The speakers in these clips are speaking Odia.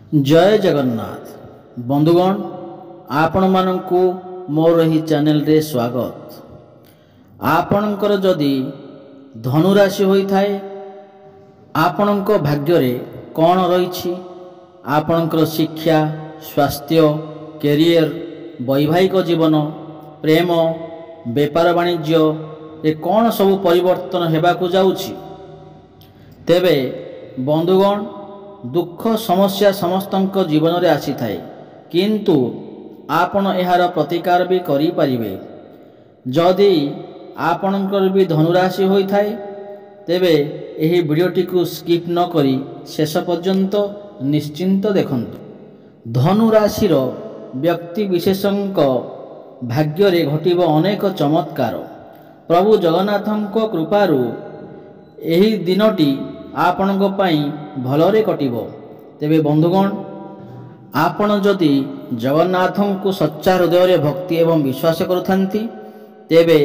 जय जगन्नाथ बंधुगण आपण मानकु मोर ही चैनल रे स्वागत। आपणकर जदि धनुराशि होई थाए आपणक भाग्य रे कौन रही आपणकर शिक्षा स्वास्थ्य कैरियर वैवाहिक जीवन प्रेम बेपार वाणिज्य रे कौन सब परिवर्तन हेबाकु जाउछि। तेबे बंधुगण दुख समस्या समस्तंक जीवन रे आसी थाए किंतु आपण एहार प्रतिकार भी करि परिबे। जदि आपणकर भी धनुराशि होई थाए तेबे एही वीडियोटी को स्किप न करी शेष पर्यंत निश्चिंत देखंतु। धनुराशि रो व्यक्ति विशेषंक भाग्य रे घटिब अनेक चमत्कार। प्रभु जगन्नाथंक कृपारु एही दिनटी आपणक पई भलरे कटिबो। तेबे बंधुगण आपण जदि जगन्नाथंकु सच्चा हृदय रे भक्ति एवं विश्वास करुथांती तेबे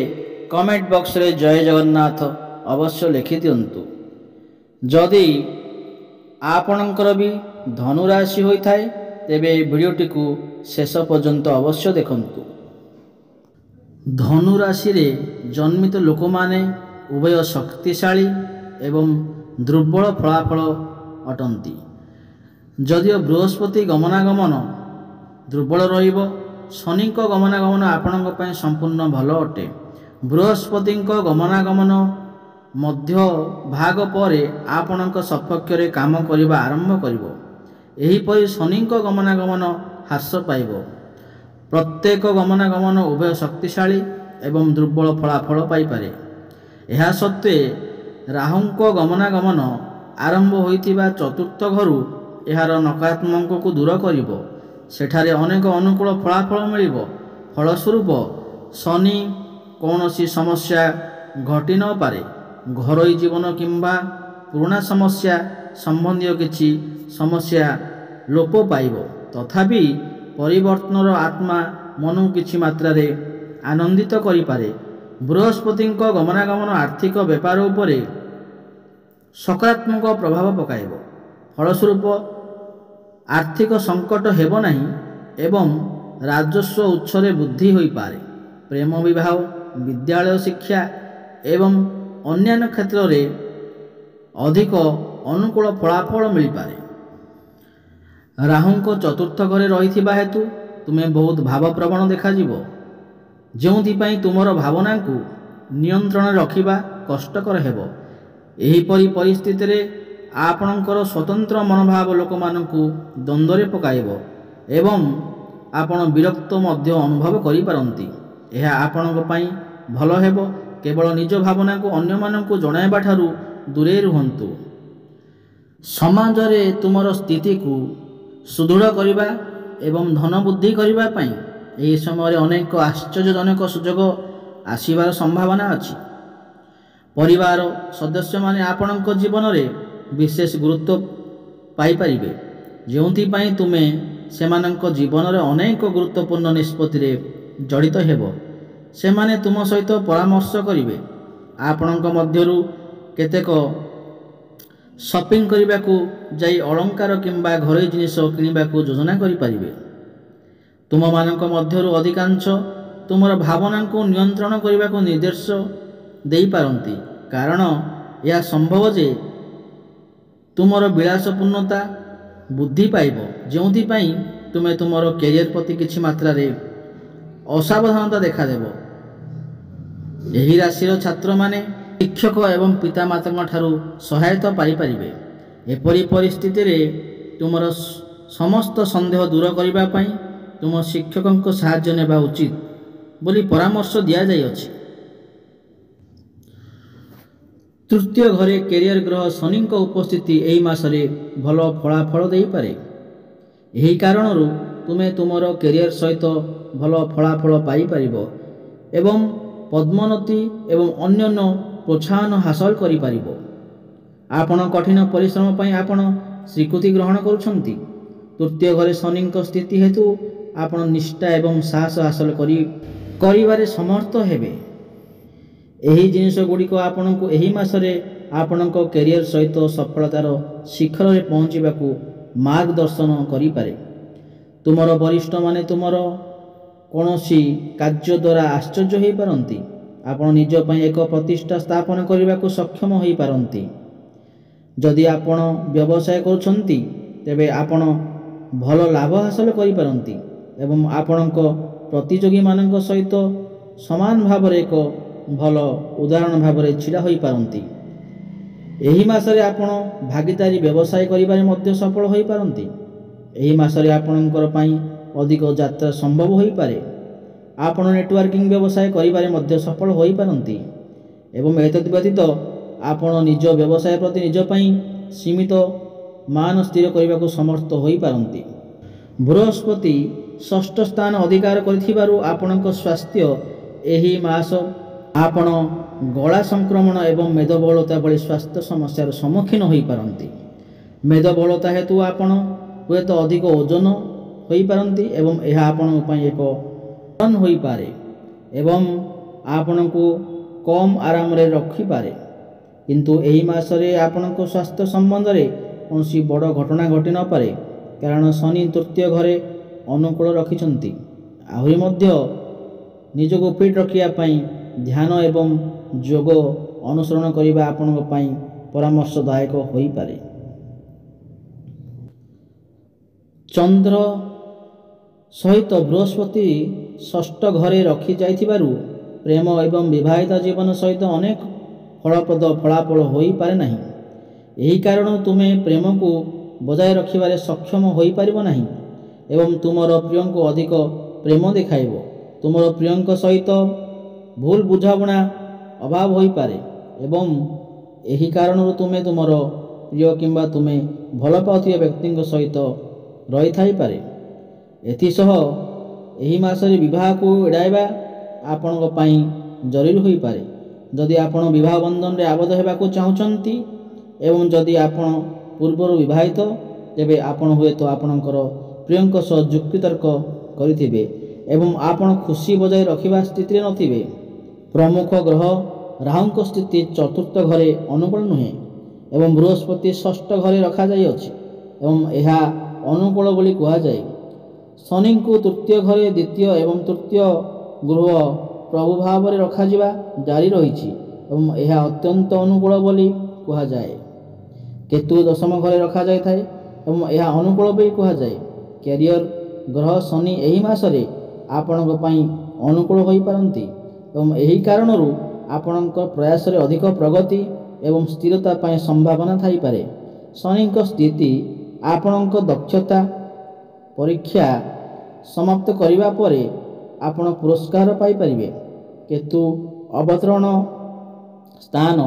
कमेंट बॉक्स रे जय जगन्नाथ अवश्य लिखि दियंतु। जदि आपणकर भी धनुराशि होई थाए तेबे वीडियोटी को शेष पर्यंत अवश्य देखंतु। धनुराशि रे जन्मित लोक माने उभय शक्तिशाली एवं दुर्बल फलाफल अटंती। जदिओ बृहस्पति गमनागमन दुर्बल रहिबो शनि गमनागमन आपणक पई संपूर्ण भल अटे। बृहस्पति गमनागमन मध्य भाग परे आपणक सपक्ष रे काम करिबा आरंभ करिबो। एही परि शनि गमनागमन ह्रास पाइबो। प्रत्येक गमनागमन उभय शक्तिशाली एवं दुर्बल फलाफल पाई पारे। एहा सत्वे राहुंक गमनागमन आरंभ होइतिबा चतुर्थ घरु एहार नकारात्मक को दूर करिबो। सेठारे अनेक अनुकूल फलाफल मिलिबो। फलस्वरूप शनि कौनसी समस्या घटी न पारे। घरोई जीवन किंबा पुराना समस्या संबंधी किछि समस्या लोप पाइबो। तथापि परिवर्तनर आत्मा मनु किछि मात्रा रे आनंदित करि पारे। बृहस्पति गमनागमन आर्थिक व्यापार उपरे सकारात्मक प्रभाव पकाइब। फलस्वरूप आर्थिक संकट हेब नहीं एवं राजस्व उत्सरे वृद्धि होई पारे। प्रेम विवाह विद्यालय शिक्षा एवं अन्यान्य क्षेत्र रे अधिक अनुकूल फलाफल मिल पारे। राहुंक चतुर्थ घरे रहिथिबा हेतु तुमे बहुत भावप्रवण देखाजिबो। जोंथिपाई तुमर भावना को नियंत्रण रखिबा कष्टकर हेबो। एहीपरि परिस्थिति रे आपणकर स्वतंत्र मनोभाव लोक मानकु द्वंद्वरे पकाइबो एवं आपण विरक्त मध्य अनुभव करि पारंती। एहा आपणक पई भल हेबो। केवल निज भावना को अन्य मानकु जणाइबा ठारू दूरे रुहंतु। समाज रे तुमर स्थिति को सुदृढ़ करिबा एवं धन बुद्धि करिबा पई एही समय अनेक आश्चर्यजनक सुजोग आसीबार संभावना अछि। परिवार सदस्य माने आपणक जीवन रे विशेष गुरुत्व पाई परिबे। जोंथि पई तुमे सेमानक जीवन रे अनेक गुरुत्वपूर्ण निष्पत्ति रे जड़ित हेबो। सेमाने तुम सहित परामर्श करिवे। आपणक मध्यरु केतेक शॉपिंग करिबाकू जाई अलंकार किंबा घरोई जिनिस किनिबाकू योजना करि परिबे। तुम मानक मध्यरु अधिकांश तुमर भावना को नियंत्रण करने को निर्देश दे पारंती। कारण यह संभव जे तुमर विलासपूर्णता बुद्धि पाइब। जोंथि पई तुमे तुमर कैरियर प्रति किछि मात्रा रे असावधानता देखा देबो। एही राशिर छात्र माने शिक्षक एवं पितामाता ठारू सहायता पाई परिबे। एपरि परिस्थिति रे तुमर समस्त संदेह दूर करिबा पई तुम शिक्षक साहाय्य नेबा उचित बोली परामर्श दिया जाय अछि। तृतीय घरे कैरियर ग्रह शनि उपस्थिति एही मासरे भल फलाफल दे पारे। एही कारणरू तुमे तुमर कैरियर सहित भल फलाफल पाई परिबो एवं पद्मोन्नति एवं अन्यान्य प्रोत्साहन हासिल करि परिबो। आपण कठिन परिश्रम पई आपण स्वीकृति ग्रहण करुछंती। तृतीय घरे शनि स्थिति हेतु आपण निष्ठा एवं साहस हासिल करिबारे समर्थ हेबे। एही जिनिस गुड़िक आपणको एही मासरे आपणको कैरियर सहित सफलतार शिखर रे पहुँचवाकू ମାର୍ଗଦର୍ଶନ କରିପାରେ। ତୁମର ବରିଷ୍ଠମାନେ ତୁମର କୌଣସି କାର୍ଯ୍ୟ ଦ୍ୱାରା ଆଶ୍ଚର୍ଯ୍ୟ ହୋଇପାରନ୍ତି। ଆପଣ ନିଜ ପାଇଁ ଏକ ପ୍ରତିଷ୍ଠା ସ୍ଥାପନ କରିବାକୁ ସକ୍ଷମ ହୋଇପାରନ୍ତି। ଯଦି ଆପଣ ବ୍ୟବସାୟ କରୁଛନ୍ତି ତେବେ ଆପଣ ଭଲ ଲାଭ ହାସଲ କରିପାରନ୍ତି ଏବଂ ଆପଣଙ୍କ ପ୍ରତିଯୋଗୀମାନଙ୍କ ସହିତ ସମାନ ଭାବରେ ଏକ ଭଲ ଉଦାହରଣ ଭାବରେ ଛିଡ଼ା ହୋଇପାରନ୍ତି। ଏହି ମାସରେ ଆପଣ ଭାଗୀଦାରୀ ବ୍ୟବସାୟ କରିବାରେ ମଧ୍ୟ ସଫଳ ହୋଇପାରନ୍ତି। ଏହି ମାସରେ ଆପଣଙ୍କର ପାଇଁ ଅଧିକ ଯାତ୍ରା ସମ୍ଭବ ହୋଇପାରେ। ଆପଣ ନେଟୱାର୍କିଂ ବ୍ୟବସାୟ କରିବାରେ ମଧ୍ୟ ସଫଳ ହୋଇପାରନ୍ତି ଏବଂ ଏତଦ୍ ବ୍ୟତୀତ ଆପଣ ନିଜ ବ୍ୟବସାୟ ପ୍ରତି ନିଜ ପାଇଁ ସୀମିତ ମାନ ସ୍ଥିର କରିବାକୁ ସମର୍ଥ ହୋଇପାରନ୍ତି। ବୃହସ୍ପତି ଷଷ୍ଠ ସ୍ଥାନ ଅଧିକାର କରିଥିବାରୁ ଆପଣଙ୍କ ସ୍ୱାସ୍ଥ୍ୟ ଏହି ମାସ ଆପଣ ଗଳା ସଂକ୍ରମଣ ଏବଂ ମେଦବହୁଳତା ଭଳି ସ୍ୱାସ୍ଥ୍ୟ ସମସ୍ୟାର ସମ୍ମୁଖୀନ ହୋଇପାରନ୍ତି। ମେଦବହୁଳତା ହେତୁ ଆପଣ ହୁଏତ ଅଧିକ ଓଜନ ହୋଇପାରନ୍ତି ଏବଂ ଏହା ଆପଣଙ୍କ ପାଇଁ ଏକ ହୋଇପାରେ ଏବଂ ଆପଣଙ୍କୁ କମ୍ ଆରାମରେ ରଖିପାରେ। କିନ୍ତୁ ଏହି ମାସରେ ଆପଣଙ୍କ ସ୍ୱାସ୍ଥ୍ୟ ସମ୍ବନ୍ଧରେ କୌଣସି ବଡ଼ ଘଟଣା ଘଟି ନପାରେ କାରଣ ଶନି ତୃତୀୟ ଘରେ ଅନୁକୂଳ ରଖିଛନ୍ତି। ଆହୁରି ମଧ୍ୟ ନିଜକୁ ଫିଟ୍ ରଖିବା ପାଇଁ ଧ୍ୟାନ ଏବଂ ଯୋଗ ଅନୁସରଣ କରିବା ଆପଣଙ୍କ ପାଇଁ ପରାମର୍ଶଦାୟକ ହୋଇପାରେ। ଚନ୍ଦ୍ର ସହିତ ବୃହସ୍ପତି ଷଷ୍ଠ ଘରେ ରଖିଯାଇଥିବାରୁ ପ୍ରେମ ଏବଂ ବିବାହିତ ଜୀବନ ସହିତ ଅନେକ ଫଳପ୍ରଦ ଫଳାଫଳ ହୋଇପାରେ ନାହିଁ। ଏହି କାରଣରୁ ତୁମେ ପ୍ରେମକୁ ବଜାୟ ରଖିବାରେ ସକ୍ଷମ ହୋଇପାରିବ ନାହିଁ ଏବଂ ତୁମର ପ୍ରିୟଙ୍କୁ ଅଧିକ ପ୍ରେମ ଦେଖାଇବ। ତୁମର ପ୍ରିୟଙ୍କ ସହିତ ଭୁଲ ବୁଝାମଣା ଅଭାବ ହୋଇପାରେ ଏବଂ ଏହି କାରଣରୁ ତୁମେ ତୁମର ପ୍ରିୟ କିମ୍ବା ତୁମେ ଭଲ ପାଉଥିବା ବ୍ୟକ୍ତିଙ୍କ ସହିତ ରହିଥାଇପାରେ। ଏଥିସହ ଏହି ମାସରେ ବିବାହକୁ ଏଡ଼ାଇବା ଆପଣଙ୍କ ପାଇଁ ଜରୁରୀ ହୋଇପାରେ। ଯଦି ଆପଣ ବିବାହ ବନ୍ଧନରେ ଆବଦ୍ଧ ହେବାକୁ ଚାହୁଁଛନ୍ତି ଏବଂ ଯଦି ଆପଣ ପୂର୍ବରୁ ବିବାହିତ ତେବେ ଆପଣ ହୁଏତ ଆପଣଙ୍କର ପ୍ରିୟଙ୍କ ସହ ଯୁକ୍ତିତର୍କ କରିଥିବେ ଏବଂ ଆପଣ ଖୁସି ବଜାୟ ରଖିବା ସ୍ଥିତିରେ ନଥିବେ। ପ୍ରମୁଖ ଗ୍ରହ ରାହୁଙ୍କ ସ୍ଥିତି ଚତୁର୍ଥ ଘରେ ଅନୁକୂଳ ନୁହେଁ ଏବଂ ବୃହସ୍ପତି ଷଷ୍ଠ ଘରେ ରଖାଯାଇଅଛି ଏବଂ ଏହା ଅନୁକୂଳ ବୋଲି କୁହାଯାଏ। ଶନିଙ୍କୁ ତୃତୀୟ ଘରେ ଦ୍ୱିତୀୟ ଏବଂ ତୃତୀୟ ଗୃହ ପ୍ରଭୁ ଭାବରେ ରଖାଯିବା ଜାରି ରହିଛି ଏବଂ ଏହା ଅତ୍ୟନ୍ତ ଅନୁକୂଳ ବୋଲି କୁହାଯାଏ। କେତୁ ଦଶମ ଘରେ ରଖାଯାଇଥାଏ ଏବଂ ଏହା ଅନୁକୂଳ ବୋଲି କୁହାଯାଏ। କ୍ୟାରିୟର ଗ୍ରହ ଶନି ଏହି ମାସରେ ଆପଣଙ୍କ ପାଇଁ ଅନୁକୂଳ ହୋଇପାରନ୍ତି ଏବଂ ଏହି କାରଣରୁ ଆପଣଙ୍କ ପ୍ରୟାସରେ ଅଧିକ ପ୍ରଗତି ଏବଂ ସ୍ଥିରତା ପାଇଁ ସମ୍ଭାବନା ଥାଇପାରେ। ଶନିଙ୍କ ସ୍ଥିତି ଆପଣଙ୍କ ଦକ୍ଷତା ପରୀକ୍ଷା ସମାପ୍ତ କରିବା ପରେ ଆପଣ ପୁରସ୍କାର ପାଇପାରିବେ। କେତୁ ଅବତରଣ ସ୍ଥାନ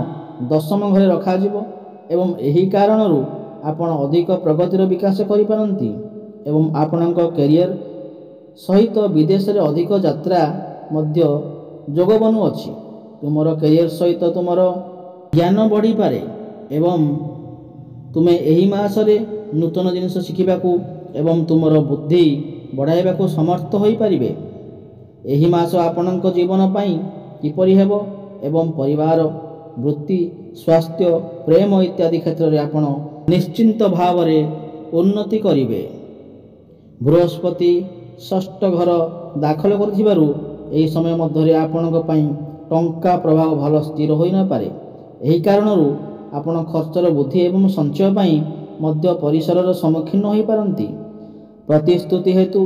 ଦଶମ ଘରେ ରଖାଯିବ ଏବଂ ଏହି କାରଣରୁ ଆପଣ ଅଧିକ ପ୍ରଗତିର ବିକାଶ କରିପାରନ୍ତି ଏବଂ ଆପଣଙ୍କ କ୍ୟାରିୟର ସହିତ ବିଦେଶରେ ଅଧିକ ଯାତ୍ରା ମଧ୍ୟ ଯୋଗ ବନୁଅଛି। ତୁମର କ୍ୟାରିୟର ସହିତ ତୁମର ଜ୍ଞାନ ବଢ଼ିପାରେ ଏବଂ ତୁମେ ଏହି ମାସରେ ନୂତନ ଜିନିଷ ଶିଖିବାକୁ ଏବଂ ତୁମର ବୁଦ୍ଧି ବଢ଼ାଇବାକୁ ସମର୍ଥ ହୋଇପାରିବେ। ଏହି ମାସ ଆପଣଙ୍କ ଜୀବନ ପାଇଁ କିପରି ହେବ ଏବଂ ପରିବାର, ବୃତ୍ତି, ସ୍ୱାସ୍ଥ୍ୟ, ପ୍ରେମ ଇତ୍ୟାଦି କ୍ଷେତ୍ରରେ ଆପଣ ନିଶ୍ଚିନ୍ତ ଭାବରେ ଉନ୍ନତି କରିବେ। ବୃହସ୍ପତି ଷଷ୍ଠ ଘର ଦାଖଲ କରୁଥିବାରୁ ଏହି ସମୟ ମଧ୍ୟରେ ଆପଣଙ୍କ ପାଇଁ ଟଙ୍କା ପ୍ରବାହ ଭଲ ସ୍ଥିର ହୋଇନପାରେ। ଏହି କାରଣରୁ ଆପଣ ଖର୍ଚ୍ଚର ବୃଦ୍ଧି ଏବଂ ସଞ୍ଚୟ ପାଇଁ ମଧ୍ୟ ପରିସରର ସମ୍ମୁଖୀନ ହୋଇପାରନ୍ତି। ପ୍ରତିଶ୍ରୁତି ହେତୁ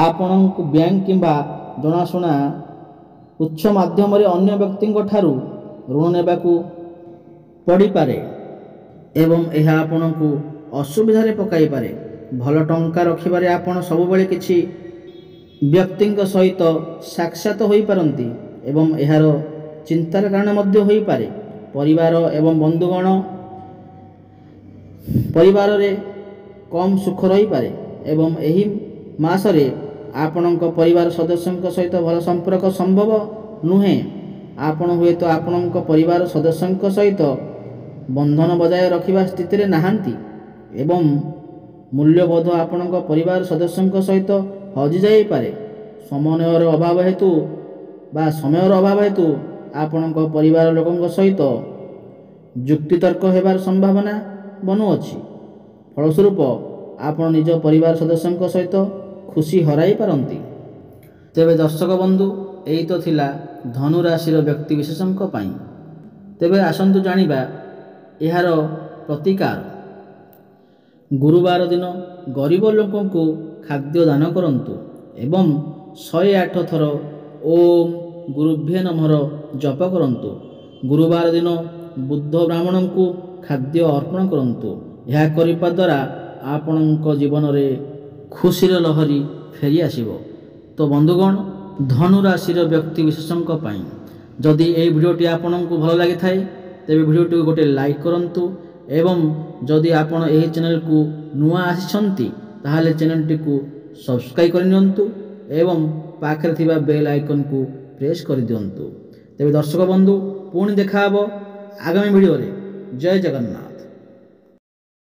ଆପଣଙ୍କୁ ବ୍ୟାଙ୍କ କିମ୍ବା ଜଣାଶୁଣା ଉତ୍ସ ମାଧ୍ୟମରେ ଅନ୍ୟ ବ୍ୟକ୍ତିଙ୍କ ଠାରୁ ଋଣ ନେବାକୁ ପଡ଼ିପାରେ ଏବଂ ଏହା ଆପଣଙ୍କୁ ଅସୁବିଧାରେ ପକାଇପାରେ। ଭଲ ଟଙ୍କା ରଖିବାରେ ଆପଣ ସବୁବେଳେ କିଛି ବ୍ୟକ୍ତିଙ୍କ ସହିତ ସାକ୍ଷାତ ହୋଇପାରନ୍ତି ଏବଂ ଏହାର ଚିନ୍ତାର କାରଣ ମଧ୍ୟ ହୋଇପାରେ। ପରିବାର ଏବଂ ବନ୍ଧୁଗଣ ପରିବାରରେ କମ୍ ସୁଖ ରହିପାରେ ଏବଂ ଏହି ମାସରେ ଆପଣଙ୍କ ପରିବାର ସଦସ୍ୟଙ୍କ ସହିତ ଭଲ ସମ୍ପର୍କ ସମ୍ଭବ ନୁହେଁ। ଆପଣ ହୁଏତ ଆପଣଙ୍କ ପରିବାର ସଦସ୍ୟଙ୍କ ସହିତ ବନ୍ଧନ ବଜାୟ ରଖିବା ସ୍ଥିତିରେ ନାହାନ୍ତି ଏବଂ ମୂଲ୍ୟବୋଧ ଆପଣଙ୍କ ପରିବାର ସଦସ୍ୟଙ୍କ ସହିତ ହଜିଯାଇପାରେ। ସମନ୍ୱୟର ଅଭାବ ହେତୁ ଆପଣଙ୍କ ପରିବାର ଲୋକଙ୍କ ସହିତ ଯୁକ୍ତିତର୍କ ହେବାର ସମ୍ଭାବନା ବନୁଅଛି। ଫଳସ୍ୱରୂପ ଆପଣ ନିଜ ପରିବାର ସଦସ୍ୟଙ୍କ ସହିତ ଖୁସି ହରାଇ ପାରନ୍ତି। ତେବେ ଦର୍ଶକ ବନ୍ଧୁ, ଏଇ ତ ଥିଲା ଧନୁ ରାଶିର ବ୍ୟକ୍ତିବିଶେଷଙ୍କ ପାଇଁ। ତେବେ ଆସନ୍ତୁ ଜାଣିବା ଏହାର ପ୍ରତିକାର। ଗୁରୁବାର ଦିନ ଗରିବ ଲୋକଙ୍କୁ ଖାଦ୍ୟ ଦାନ କରନ୍ତୁ ଏବଂ 108 ଥର ଓମ୍ ଗୁରୁଭ୍ୟେ ନମଃର ଜପ କରନ୍ତୁ। ଗୁରୁବାର ଦିନ ବୁଦ୍ଧ ବ୍ରାହ୍ମଣଙ୍କୁ ଖାଦ୍ୟ ଅର୍ପଣ କରନ୍ତୁ। ଏହା କରିବା ଦ୍ୱାରା ଆପଣଙ୍କ ଜୀବନରେ ଖୁସିର ଲହରୀ ଫେରି ଆସିବ। ତ ବନ୍ଧୁଗଣ, ଧନୁ ରାଶିର ବ୍ୟକ୍ତିବିଶେଷଙ୍କ ପାଇଁ ଯଦି ଏହି ଭିଡ଼ିଓଟି ଆପଣଙ୍କୁ ଭଲ ଲାଗିଥାଏ ତେବେ ଭିଡ଼ିଓଟିକୁ ଗୋଟେ ଲାଇକ୍ କରନ୍ତୁ ଏବଂ ଯଦି ଆପଣ ଏହି ଚ୍ୟାନେଲକୁ ନୂଆ ଆସିଛନ୍ତି ତାହେଲେ ଚ୍ୟାନେଲଟିକୁ ସବସ୍କ୍ରାଇବ୍ କରିନିଅନ୍ତୁ ଏବଂ ପାଖରେ ଥିବା ବେଲ୍ ଆଇକନ୍କୁ ପ୍ରେସ୍ କରିଦିଅନ୍ତୁ। ତେବେ ଦର୍ଶକ ବନ୍ଧୁ, ପୁଣି ଦେଖା ହେବ ଆଗାମୀ ଭିଡ଼ିଓରେ। ଜୟ ଜଗନ୍ନାଥ।